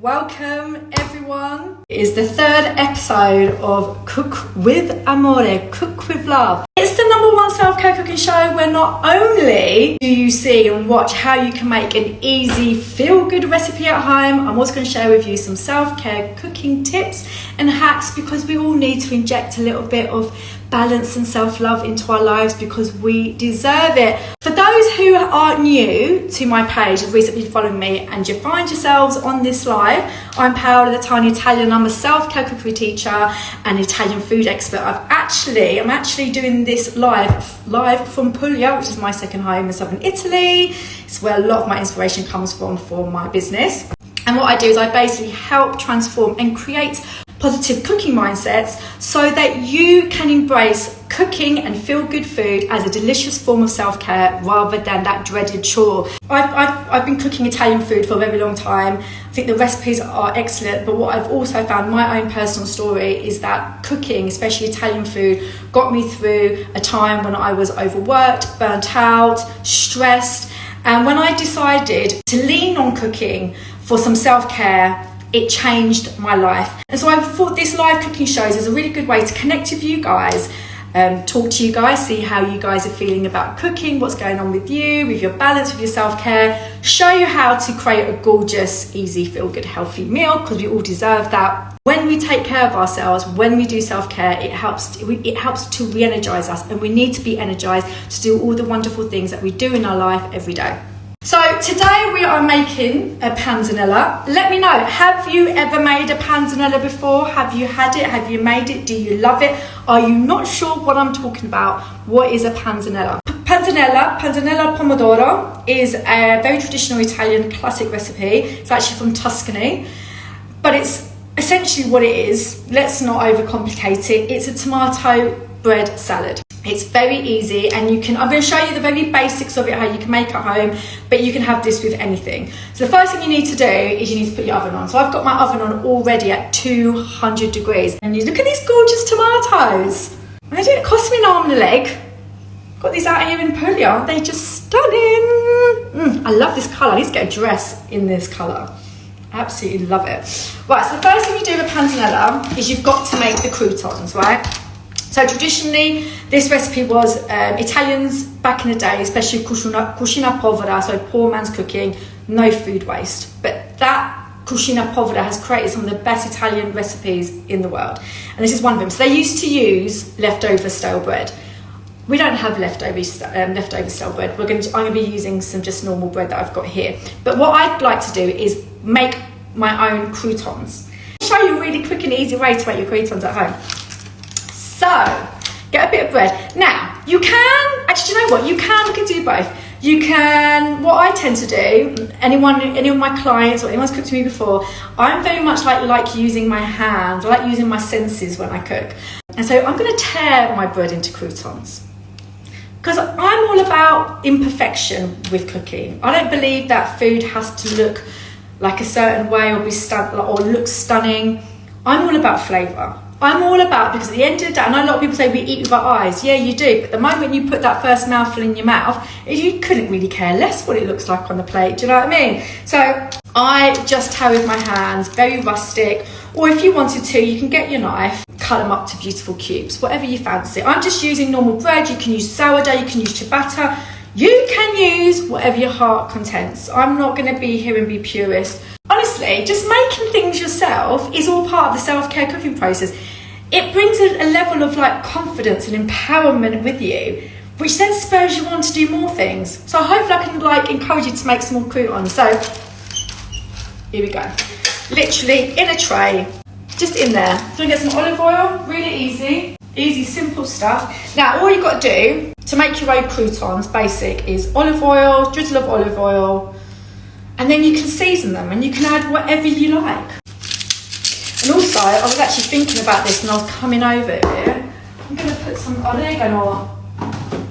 Welcome everyone. It is the third episode of Cook with Amore, Cook with Love. It's the #1 self-care cooking show where not only do you see and watch how you can make an easy feel-good recipe at home, I'm also going to share with you some self-care cooking tips and hacks because we all need to inject a little bit of balance and self-love into our lives because we deserve it. For those who are new to my page, have recently followed me and you find yourselves on this live, I'm Paola, the Tiny Italian. I'm a self-care cookery teacher and Italian food expert. I'm actually doing this live from Puglia, which is my second home in southern Italy. It's where a lot of my inspiration comes from for my business. And what I do is I basically help transform and create positive cooking mindsets so that you can embrace cooking and feel good food as a delicious form of self-care rather than that dreaded chore. I've been cooking Italian food for a very long time. I think the recipes are excellent, but what I've also found, my own personal story, is that cooking, especially Italian food, got me through a time when I was overworked, burnt out, stressed. And when I decided to lean on cooking for some self-care, it changed my life. And so I thought this live cooking shows is a really good way to connect with you guys, talk to you guys, see how you guys are feeling about cooking, what's going on with you, with your balance, with your self-care, show you how to create a gorgeous, easy, feel-good, healthy meal, because we all deserve that. When we take care of ourselves, when we do self-care, it helps to re-energize us, and we need to be energized to do all the wonderful things that we do in our life every day. So today we are making a panzanella. Let me know, have you ever made a panzanella before? Have you had it? Have you made it? Do you love it? Are you not sure what I'm talking about? What is a panzanella? Panzanella pomodoro is a very traditional Italian classic recipe. It's actually from Tuscany, but it's essentially what it is. Let's not overcomplicate it. It's a tomato bread salad. It's very easy, and I'm going to show you the very basics of it, how you can make it at home, but you can have this with anything. So the first thing you need to do is you need to put your oven on. So I've got my oven on already at 200 degrees. And you look at these gorgeous tomatoes. They didn't cost me an arm and a leg. Got these out here in Puglia. Aren't they just stunning? I love this colour. I need to get a dress in this colour. Absolutely love it. Right, so the first thing you do with panzanella is you've got to make the croutons, right? So traditionally, this recipe was Italians back in the day, especially cucina povera, so poor man's cooking, no food waste. But that cucina povera has created some of the best Italian recipes in the world. And this is one of them. So they used to use leftover stale bread. We don't have leftover stale bread. I'm going to be using some just normal bread that I've got here. But what I'd like to do is make my own croutons. I'll show you a really quick and easy way to make your croutons at home. So, get a bit of bread. Now, you can, actually, you know what? You can do both. You can, what I tend to do, any of my clients or anyone's cooked to me before, I'm very much like using my hands. I like using my senses when I cook. And so I'm going to tear my bread into croutons. Because I'm all about imperfection with cooking. I don't believe that food has to look like a certain way or look stunning. I'm all about flavour. I'm all about, because at the end of the day, I know a lot of people say we eat with our eyes. Yeah, you do. But the moment you put that first mouthful in your mouth, you couldn't really care less what it looks like on the plate. Do you know what I mean? So I just tear with my hands, very rustic. Or if you wanted to, you can get your knife, cut them up to beautiful cubes, whatever you fancy. I'm just using normal bread. You can use sourdough, you can use ciabatta. You can use whatever your heart contents. I'm not going to be here and be purist. Honestly, just making things yourself is all part of the self-care cooking process. It brings a level of confidence and empowerment with you, which then spurs you on to do more things. So hopefully I can encourage you to make some more croutons. So here we go. Literally in a tray, just in there. So we get some olive oil, really easy, simple stuff. Now all you've got to do to make your own croutons, basic, is olive oil, drizzle of olive oil, and then you can season them and you can add whatever you like. And also, I was actually thinking about this when I was coming over here. I'm going to put some oregano,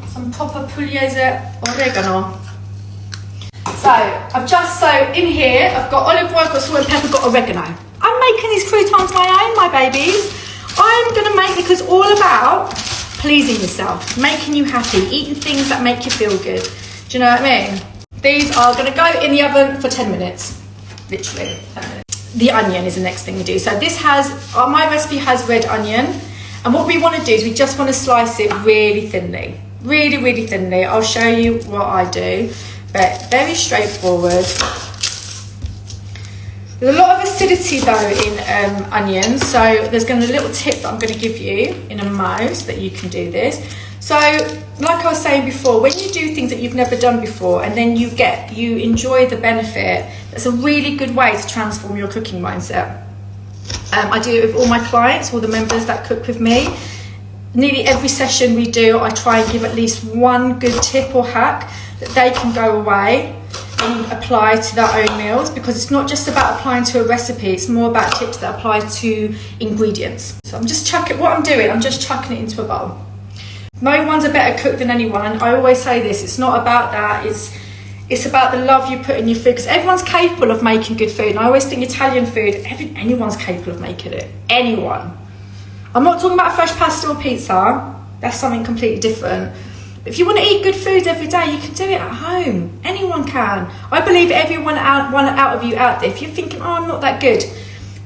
some proper pugliese oregano. So in here, I've got olive oil, I've got salt and pepper, got oregano. I'm making these croutons my own, my babies. I'm going to make it because it's all about pleasing yourself, making you happy, eating things that make you feel good. Do you know what I mean? These are going to go in the oven for 10 minutes, literally 10 minutes. the onion is the next thing we do. So this has, my recipe has red onion, and what we want to do is we just want to slice it really thinly, really thinly. I'll show you what I do, but very straightforward. There's a lot of acidity though in onions, so there's going to be a little tip that I'm going to give you in a moment so that you can do this. So like I was saying before, when you do things that you've never done before and then you enjoy the benefit, that's a really good way to transform your cooking mindset. I do it with all my clients, all the members that cook with me. Nearly every session we do, I try and give at least one good tip or hack that they can go away and apply to their own meals, because it's not just about applying to a recipe, it's more about tips that apply to ingredients. So I'm just chucking it into a bowl. No one's a better cook than anyone, and I always say this, it's not about that, it's about the love you put in your food, because everyone's capable of making good food, and I always think Italian food, anyone's capable of making it, anyone. I'm not talking about fresh pasta or pizza, that's something completely different. If you want to eat good foods every day, you can do it at home. Anyone can. I believe everyone out of you out there, if you're thinking, oh, I'm not that good,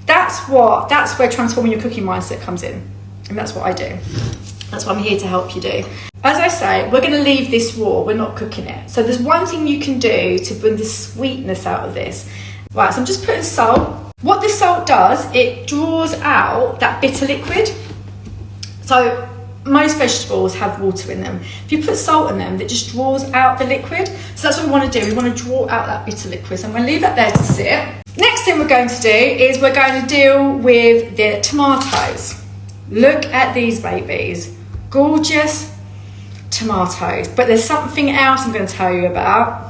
that's where transforming your cooking mindset comes in. And that's what I do. That's what I'm here to help you do. As I say, we're going to leave this raw, we're not cooking it. So there's one thing you can do to bring the sweetness out of this. Right, so I'm just putting salt. What the salt does, it draws out that bitter liquid. So most vegetables have water in them. If you put salt in them, that just draws out the liquid. So that's what we want to do. We want to draw out that bitter liquid. So I'm going to leave that there to sit. Next thing we're going to do is we're going to deal with the tomatoes. Look at these babies. Gorgeous tomatoes. But there's something else I'm going to tell you about.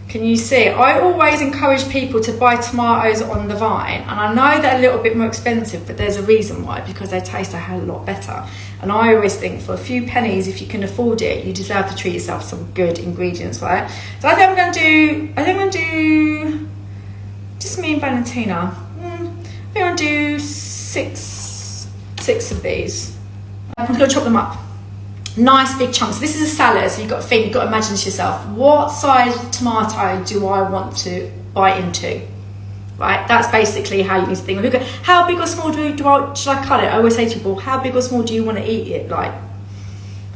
Can you see? I always encourage people to buy tomatoes on the vine, and I know they're a little bit more expensive, but there's a reason why, because they taste a hell of a lot better. And I always think for a few pennies, if you can afford it, you deserve to treat yourself to some good ingredients, right? So I think I'm going to do, just me and Valentina, I think I'm going to do six of these. I'm going to chop them up. Nice big chunks. This is a salad, so you've got to think, you've got to imagine to yourself, what size tomato do I want to bite into? Right, that's basically how you need to think. Look at how big or small should I cut it? I always say to people, how big or small do you want to eat it? Like,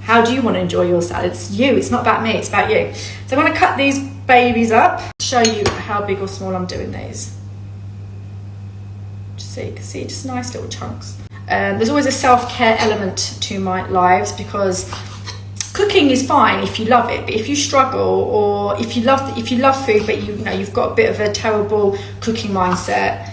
how do you want to enjoy your salad? It's you, it's not about me, it's about you. So I'm going to cut these babies up, show you how big or small I'm doing these. Just so you can see, just nice little chunks. There's always a self-care element to my lives, because cooking is fine if you love it, but if you struggle, or if you love food but you've got a bit of a terrible cooking mindset,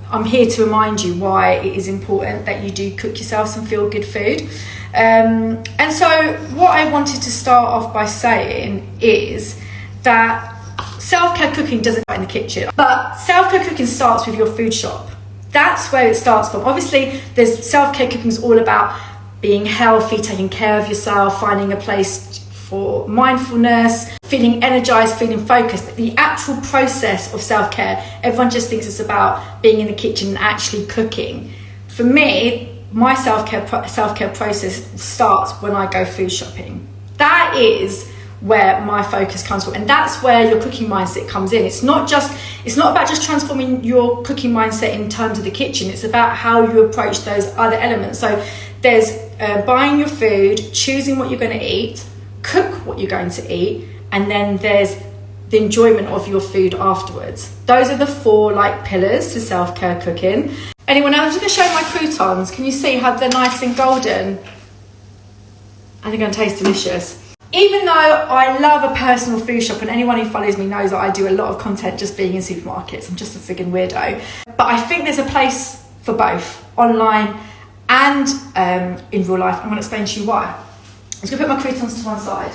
I'm here to remind you why it is important that you do cook yourself some feel good food. And so what I wanted to start off by saying is that self-care cooking doesn't start in the kitchen, but self-care cooking starts with your food shop. That's where it starts from. Obviously, there's self-care cooking is all about being healthy, taking care of yourself, finding a place for mindfulness, feeling energized, feeling focused. But the actual process of self-care, everyone just thinks it's about being in the kitchen and actually cooking. For me, my self-care process starts when I go food shopping. That is where my focus comes from, and that's where your cooking mindset comes in. It's not about just transforming your cooking mindset in terms of the kitchen, it's about how you approach those other elements. So there's buying your food, choosing what you're going to eat, cook what you're going to eat, and then there's the enjoyment of your food afterwards. Those are the four pillars to self-care cooking. Anyway, now I'm just going to show you my croutons. Can you see how they're nice and golden? And they're going to taste delicious. Even though I love a personal food shop, and anyone who follows me knows that I do a lot of content just being in supermarkets, I'm just a friggin' weirdo. But I think there's a place for both, online and in real life. I'm going to explain to you why. I'm just going to put my croutons to one side.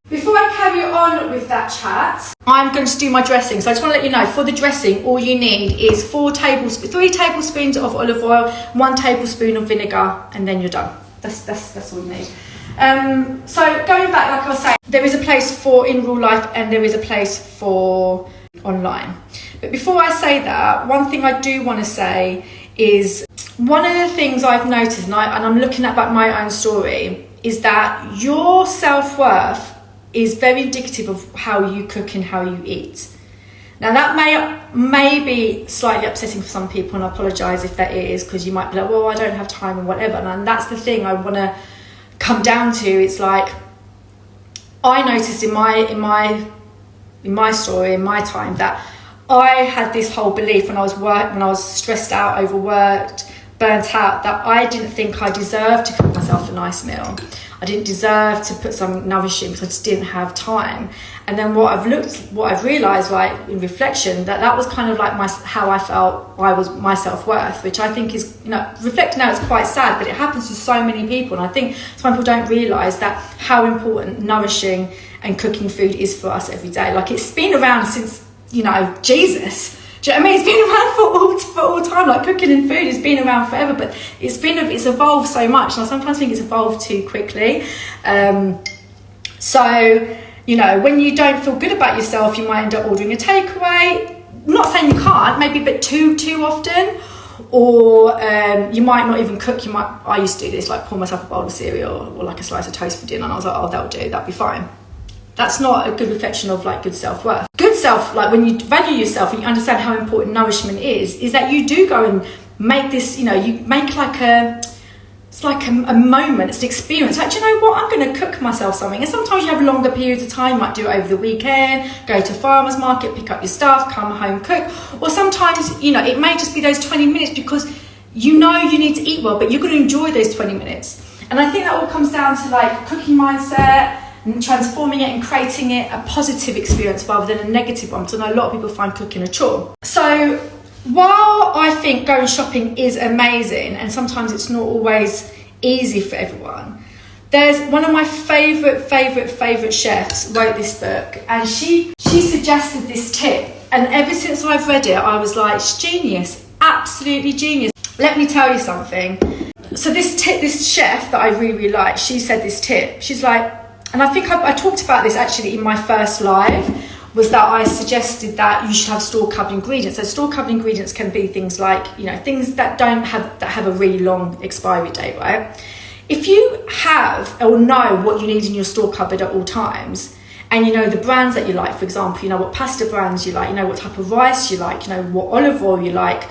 Before I carry on with that chat, I'm going to do my dressing. So I just want to let you know, for the dressing, all you need is 3 tablespoons of olive oil, 1 tablespoon of vinegar, and then you're done. That's all you need. So going back, like I was saying, there is a place for in real life and there is a place for online. But before I say that, one thing I do want to say is, one of the things I've noticed, and I'm looking at my own story, is that your self-worth is very indicative of how you cook and how you eat. Now that may be slightly upsetting for some people, and I apologise if that is, because you might be like, well, I don't have time or whatever. And that's the thing I want to come down to. It's like, I noticed in my story, in my time, that I had this whole belief when I was stressed out, overworked, burnt out, that I didn't think I deserved to cook myself a nice meal. I didn't deserve to put something nourishing because I just didn't have time. And then what I've realised, like in reflection, that was kind of like how I felt my self-worth, which I think is, reflecting now, it's quite sad, but it happens to so many people. And I think some people don't realise that how important nourishing and cooking food is for us every day. Like, it's been around since, Jesus. Do you know what I mean? It's been around for all time. Like, cooking and food has been around forever, but it's evolved so much, and I sometimes think it's evolved too quickly. So, when you don't feel good about yourself, you might end up ordering a takeaway. I'm not saying you can't, maybe a bit too often, or you might not even cook. I used to do this, like pour myself a bowl of cereal or like a slice of toast for dinner, and I was like, oh, that'll do, that'll be fine. That's not a good reflection of like good self-worth. Good self, like when you value yourself and you understand how important nourishment is that you do go and make this, you make like it's like a moment, it's an experience. Like, do you know what? I'm going to cook myself something. And sometimes you have longer periods of time. You might do it over the weekend, go to farmer's market, pick up your stuff, come home, cook. Or sometimes, it may just be those 20 minutes because you need to eat well, but you're going to enjoy those 20 minutes. And I think that all comes down to like cooking mindset, and transforming it and creating it a positive experience rather than a negative one, because I know a lot of people find cooking a chore. So while I think going shopping is amazing, and sometimes it's not always easy for everyone, there's one of my favourite chefs wrote this book, and she suggested this tip, and ever since I've read it, I was like, it's genius, absolutely genius. Let me tell you something. So this chef that I really like, she said this tip. She's like, and I think I talked about this actually in my first live, was that I suggested that you should have store-cupboard ingredients. So store-cupboard ingredients can be things like, things that have a really long expiry date, right? If you have or know what you need in your store cupboard at all times, and the brands that you like, for example, what pasta brands you like, what type of rice you like, what olive oil you like,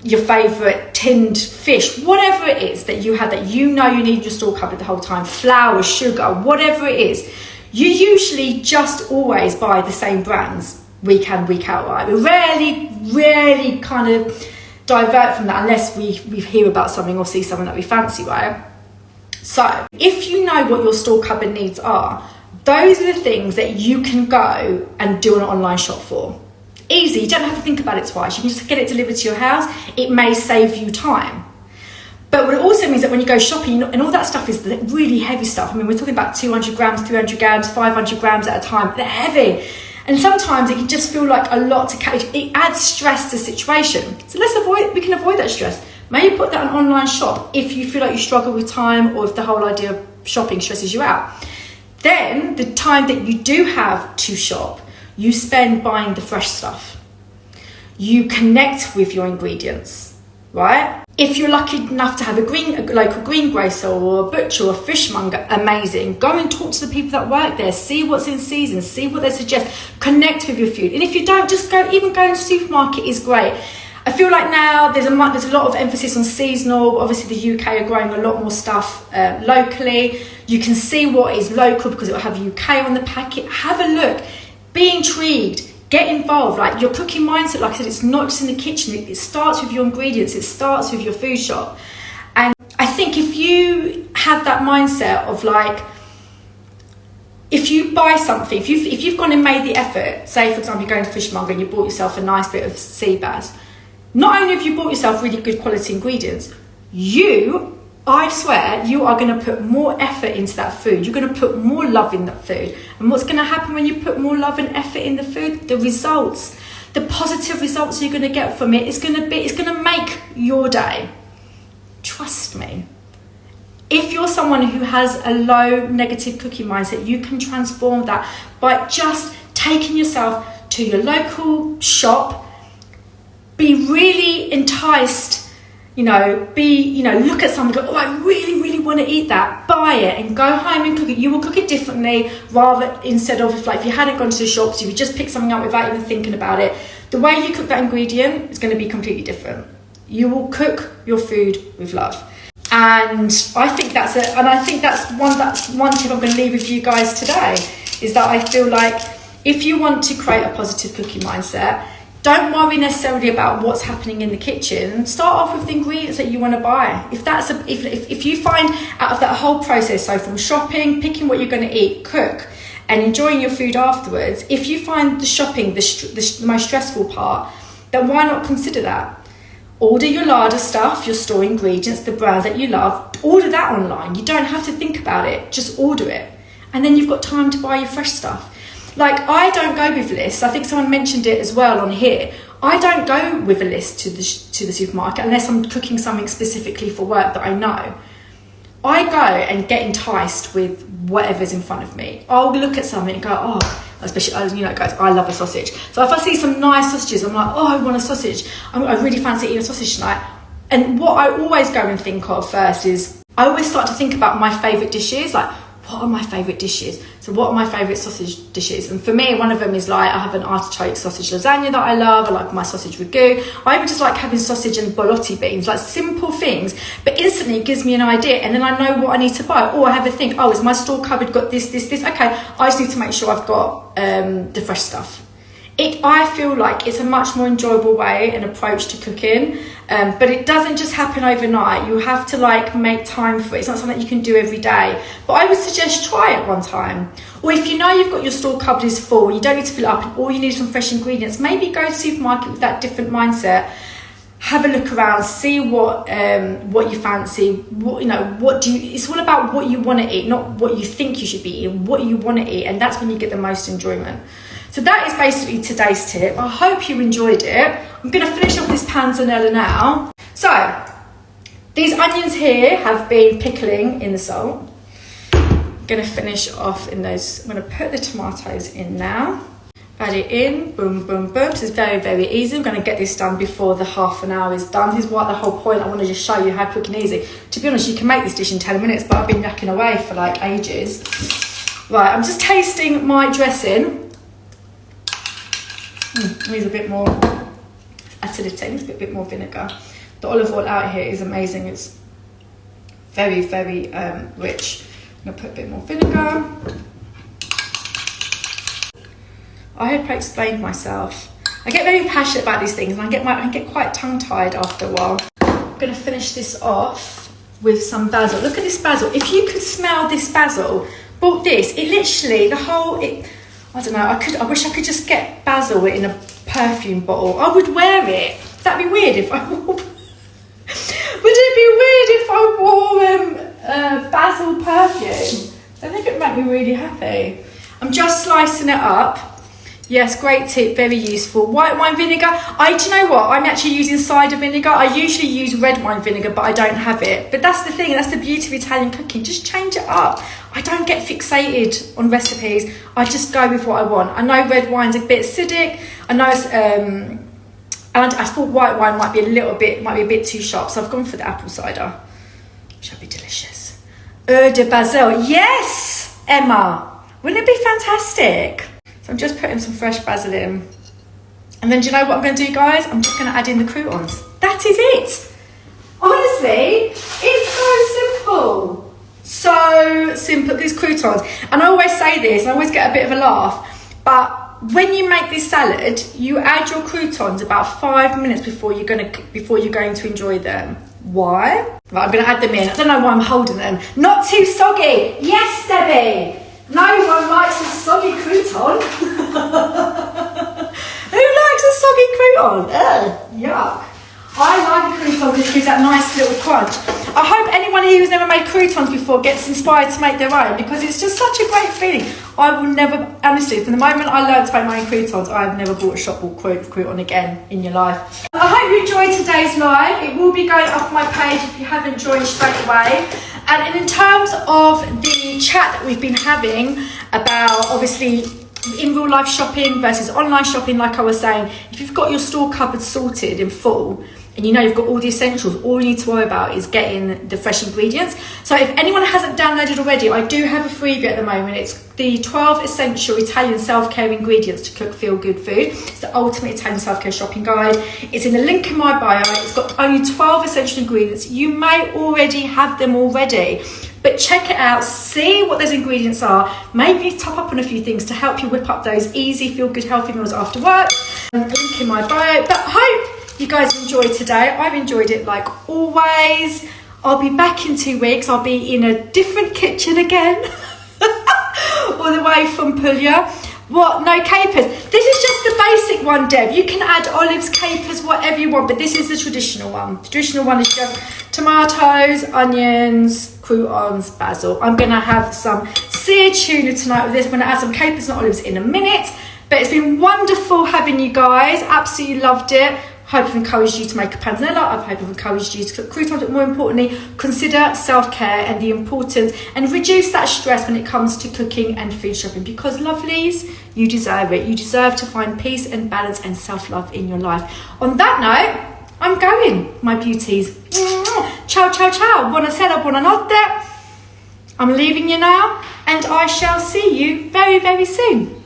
your favourite tinned fish, whatever it is that you have that you need in your store cupboard the whole time, flour, sugar, whatever it is, you usually just always buy the same brands week in, week out, right? We rarely kind of divert from that unless we hear about something or see something that we fancy, right? So if you know what your store cupboard needs are, those are the things that you can go and do an online shop for. Easy, you don't have to think about it twice. You can just get it delivered to your house. It may save you time. But what it also means that when you go shopping, and all that stuff is the really heavy stuff. I mean, we're talking about 200 grams, 300 grams, 500 grams at a time. They're heavy. And sometimes it can just feel like a lot to carry. It adds stress to the situation. So we can avoid that stress. Maybe put that on an online shop if you feel like you struggle with time, or if the whole idea of shopping stresses you out. Then the time that you do have to shop, you spend buying the fresh stuff. You connect with your ingredients, right? If you're lucky enough to have a local greengrocer or a butcher or a fishmonger, amazing. Go and talk to the people that work there. See what's in season. See what they suggest. Connect with your food. And if you don't, just go. Even going to the supermarket is great. I feel like now there's a lot of emphasis on seasonal. Obviously, the UK are growing a lot more stuff locally. You can see what is local because it will have UK on the packet. Have a look. Be intrigued, get involved. Like, your cooking mindset, like I said, it's not just in the kitchen. It starts with your ingredients. It starts with your food shop. And I think if you have that mindset of like, if you buy something, if you've gone and made the effort, say for example, you're going to fishmonger and you bought yourself a nice bit of sea bass, not only have you bought yourself really good quality ingredients, I swear, you are going to put more effort into that food. You're going to put more love in that food. And what's going to happen when you put more love and effort in the food? The results, the positive results you're going to get from it, it's going to make your day. Trust me. If you're someone who has a low negative cooking mindset, you can transform that by just taking yourself to your local shop. Be really enticed. look at something, go, oh, I really, really want to eat that, buy it and go home and cook it. You will cook it differently, instead of if you hadn't gone to the shops, you would just pick something up without even thinking about it. The way you cook that ingredient is going to be completely different. You will cook your food with love. And I think that's one tip I'm going to leave with you guys today, is that I feel like if you want to create a positive cooking mindset, don't worry necessarily about what's happening in the kitchen. Start off with the ingredients that you want to buy. If you find out of that whole process, so from shopping, picking what you're going to eat, cook, and enjoying your food afterwards, if you find the shopping the most stressful part, then why not consider that? Order your larder stuff, your store ingredients, the brands that you love. Order that online. You don't have to think about it. Just order it. And then you've got time to buy your fresh stuff. Like, I don't go with lists. I think someone mentioned it as well on here. I don't go with a list to the supermarket unless I'm cooking something specifically for work that I know. I go and get enticed with whatever's in front of me. I'll look at something and go, oh, especially, guys, I love a sausage. So if I see some nice sausages, I'm like, oh, I want a sausage. I really fancy eating a sausage tonight. And what I always go and think of first is, I always start to think about my favourite dishes, like, what are my favourite dishes? So what are my favourite sausage dishes? And for me, one of them is like, I have an artichoke sausage lasagna that I love. I like my sausage ragu. I even just like having sausage and borlotti beans, like simple things, but instantly it gives me an idea, and then I know what I need to buy. Or I have a think, oh, is my store cupboard got this? Okay, I just need to make sure I've got the fresh stuff. I feel like it's a much more enjoyable way and approach to cooking, but it doesn't just happen overnight. You have to make time for it. It's not something you can do every day, but I would suggest try it one time. Or if you know you've got your store cupboard is full, you don't need to fill it up, and all you need is some fresh ingredients, maybe go to the supermarket with that different mindset. Have a look around, see what you fancy. It's all about what you want to eat, not what you think you should be eating, what you want to eat, and that's when you get the most enjoyment. So that is basically today's tip. I hope you enjoyed it. I'm going to finish off this panzanella now. So these onions here have been pickling in the salt. I'm going to finish off in those. I'm going to put the tomatoes in now. Add it in, boom, boom, boom. This is very, very easy. I'm going to get this done before the half an hour is done. This is what the whole point. I want to just show you how quick and easy. To be honest, you can make this dish in 10 minutes, but I've been yakking away for ages. Right, I'm just tasting my dressing. Needs a bit more acidity, needs a bit more vinegar. The olive oil out here is amazing. It's very, very rich. I'm going to put a bit more vinegar. I hope I explained myself. I get very passionate about these things, and I get quite tongue-tied after a while. I'm going to finish this off with some basil. Look at this basil. If you could smell this basil, bought this. It literally, I don't know, I wish I could just get basil in a perfume bottle. I would wear it. Would that be weird if I wore... Would it be weird if I wore basil perfume? I think it would make me really happy. I'm just slicing it up. Yes, great tip, very useful. White wine vinegar. Do you know what? I'm actually using cider vinegar. I usually use red wine vinegar, but I don't have it. But that's the thing, that's the beauty of Italian cooking. Just change it up. I don't get fixated on recipes. I just go with what I want. I know red wine's a bit acidic. I know it's, and I thought white wine might be a bit too sharp, so I've gone for the apple cider. Shall be delicious. De basil. Yes, Emma. Wouldn't it be fantastic? So I'm just putting some fresh basil in. And then do you know what I'm going to do, guys? I'm just going to add in the croutons. That is it. Honestly, it's so simple. So simple, these croutons. And I always say this, and I always get a bit of a laugh, but when you make this salad, you add your croutons about 5 minutes before you're going to enjoy them. Why? Right, I'm going to add them in. I don't know why I'm holding them. Not too soggy. Yes, Debbie. No one likes a soggy crouton. Who likes a soggy crouton? Ugh, yuck. I like a crouton because it gives that nice little crunch. I hope anyone here who's never made croutons before gets inspired to make their own, because it's just such a great feeling. I will never, honestly, from the moment I learned to make my own croutons, I've never bought a shop bought crouton again in your life. I hope you enjoyed today's live. It will be going up my page if you haven't joined straight away. And in terms of the chat that we've been having about, obviously, in real life shopping versus online shopping, like I was saying, if you've got your store cupboard sorted in full, and you know you've got all the essentials. All you need to worry about is getting the fresh ingredients. So if anyone hasn't downloaded already, I do have a freebie at the moment. It's the 12 essential Italian self-care ingredients to cook feel-good food. It's the ultimate Italian self-care shopping guide. It's in the link in my bio. It's got only 12 essential ingredients. You may already have them already, but check it out, see what those ingredients are. Maybe top up on a few things to help you whip up those easy, feel-good, healthy meals after work. Link in my bio. But I hope you guys enjoyed today. I've enjoyed it like always. I'll be back in 2 weeks. I'll be in a different kitchen again. All the way from Puglia. What? No capers? This is just the basic one, Deb. You can add olives, capers, whatever you want, but this is the traditional one. The traditional one is just tomatoes, onions, croutons, basil. I'm going to have some seared tuna tonight with this. I'm going to add some capers and olives in a minute. But it's been wonderful having you guys. Absolutely loved it. Hope I've encouraged you to make a panzanella. I hope I've encouraged you to cook croutons, but more importantly, consider self-care and the importance, and reduce that stress when it comes to cooking and food shopping, because lovelies, you deserve it. You deserve to find peace and balance and self-love in your life. On that note, I'm going, my beauties. Ciao, ciao, ciao. Buonasera, buonanotte. I'm leaving you now, and I shall see you very, very soon.